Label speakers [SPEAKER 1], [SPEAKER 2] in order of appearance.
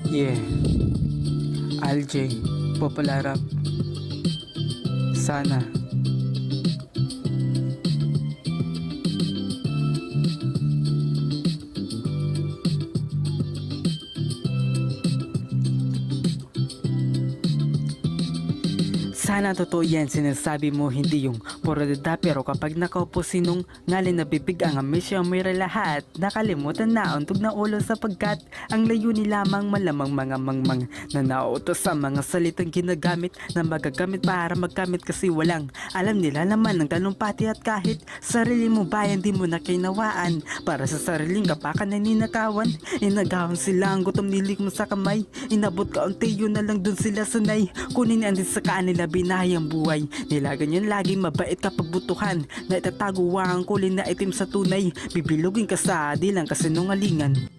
[SPEAKER 1] Yeah, Aljay, Popularap. Sana. Sana totoo yan sinasabi mo, hindi yung puro dada. Pero kapag nakaupo sinong ngalin na bibig ang amisyo may lahat, nakalimutan na untog na ulo sapagkat ang layunin lamang malamang mga mangmang na nauutos sa mga salitang ginagamit na magagamit para magkamit kasi walang alam nila naman ng talumpati at kahit sarili mo bayan di mo na kinawaan para sa sariling kapakan na ninakawan. Inagawan sila ang gutom nilik mo sa kamay, inabot ka unti yun na lang dun sila sanay kunin andin sa kanila binayang buhay nila. Ganyan lagi mabait kapag butuhan na itatago ang kulin na itim sa tunay, bibilugin ka sa di lang kasinungalingan.